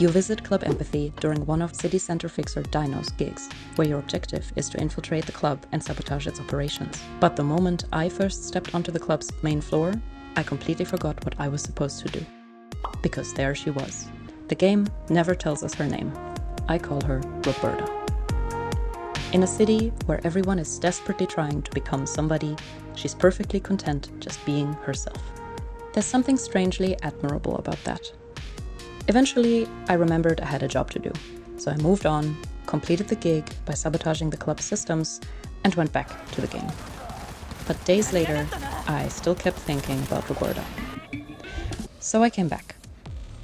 You visit Club Empathy during one of City Center fixer Dino's gigs, where your objective is to infiltrate the club and sabotage its operations. But the moment I first stepped onto the club's main floor, I completely forgot what I was supposed to do. Because there she was. The game never tells us her name. I call her Roberta. In a city where everyone is desperately trying to become somebody, she's perfectly content just being herself. There's something strangely admirable about that. Eventually, I remembered I had a job to do, so I moved on, completed the gig by sabotaging the club's systems, and went back to the game. But days later, I still kept thinking about Roberta. So I came back.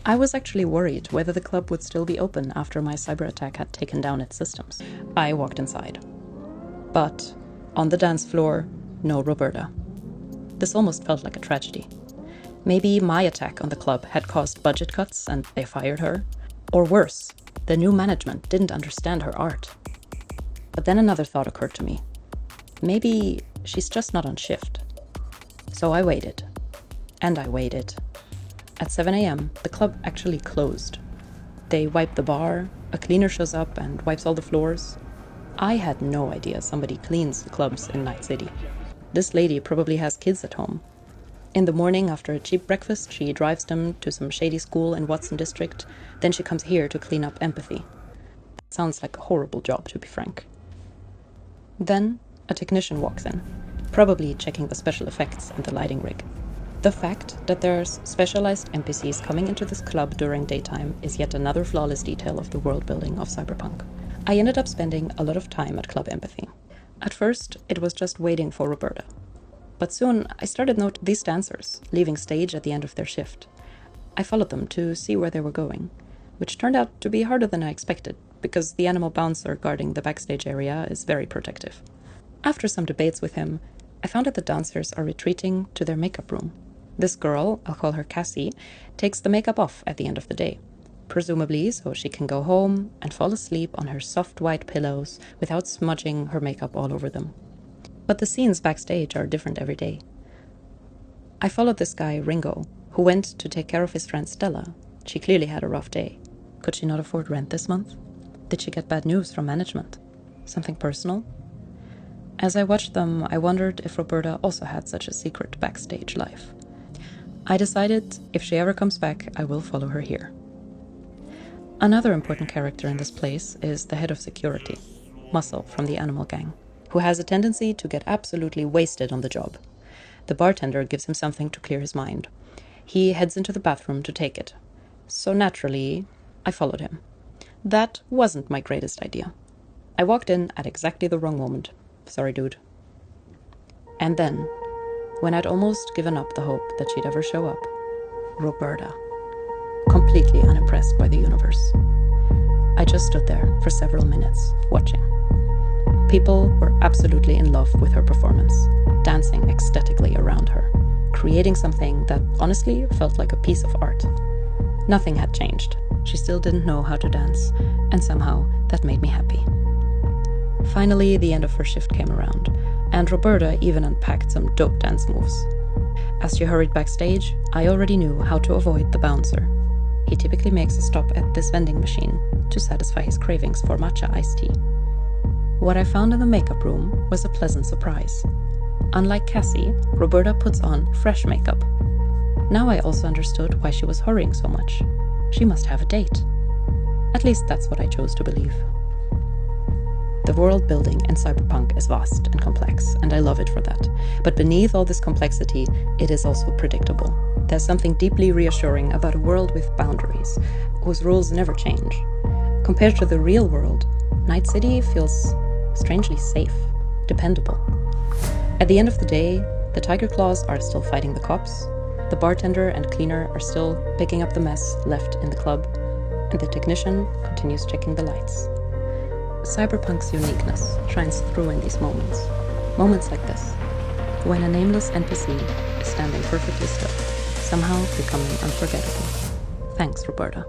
I was actually worried whether the club would still be open after my cyber attack had taken down its systems. I walked inside. But on the dance floor, no Roberta. This almost felt like a tragedy. Maybe my attack on the club had caused budget cuts and they fired her. Or worse, the new management didn't understand her art. But then another thought occurred to me. Maybe she's just not on shift. So I waited. And I waited. At 7 a.m., the club actually closed. They wipe the bar, a cleaner shows up and wipes all the floors. I had no idea somebody cleans the clubs in Night City. This lady probably has kids at home. In the morning, after a cheap breakfast, she drives them to some shady school in Watson District. Then she comes here to clean up Empathy. Sounds like a horrible job, to be frank. Then a technician walks in, probably checking the special effects and the lighting rig. The fact that there's specialized NPCs coming into this club during daytime is yet another flawless detail of the world building of Cyberpunk. I ended up spending a lot of time at Club Empathy. At first, it was just waiting for Roberta. But soon, I started noting these dancers leaving stage at the end of their shift. I followed them to see where they were going, which turned out to be harder than I expected, because the animal bouncer guarding the backstage area is very protective. After some debates with him, I found that the dancers are retreating to their makeup room. This girl, I'll call her Cassie, takes the makeup off at the end of the day, presumably so she can go home and fall asleep on her soft white pillows without smudging her makeup all over them. But the scenes backstage are different every day. I followed this guy, Ringo, who went to take care of his friend Stella. She clearly had a rough day. Could she not afford rent this month? Did she get bad news from management? Something personal? As I watched them, I wondered if Roberta also had such a secret backstage life. I decided if she ever comes back, I will follow her here. Another important character in this place is the head of security, Muscle from the Animal Gang, who has a tendency to get absolutely wasted on the job. The bartender gives him something to clear his mind. He heads into the bathroom to take it. So naturally, I followed him. That wasn't my greatest idea. I walked in at exactly the wrong moment. Sorry, dude. And then, when I'd almost given up the hope that she'd ever show up, Roberta. Completely unimpressed by the universe. I just stood there for several minutes, watching. People were absolutely in love with her performance, dancing ecstatically around her, creating something that honestly felt like a piece of art. Nothing had changed. She still didn't know how to dance, and somehow that made me happy. Finally, the end of her shift came around, and Roberta even unpacked some dope dance moves. As she hurried backstage, I already knew how to avoid the bouncer. He typically makes a stop at this vending machine to satisfy his cravings for matcha iced tea. What I found in the makeup room was a pleasant surprise. Unlike Cassie, Roberta puts on fresh makeup. Now I also understood why she was hurrying so much. She must have a date. At least that's what I chose to believe. The world building in Cyberpunk is vast and complex, and I love it for that. But beneath all this complexity, it is also predictable. There's something deeply reassuring about a world with boundaries, whose rules never change. Compared to the real world, Night City feels strangely safe, dependable. At the end of the day, the Tiger Claws are still fighting the cops, the bartender and cleaner are still picking up the mess left in the club, and the technician continues checking the lights. Cyberpunk's uniqueness shines through in these moments. Moments like this, when a nameless NPC is standing perfectly still, somehow becoming unforgettable. Thanks, Roberta.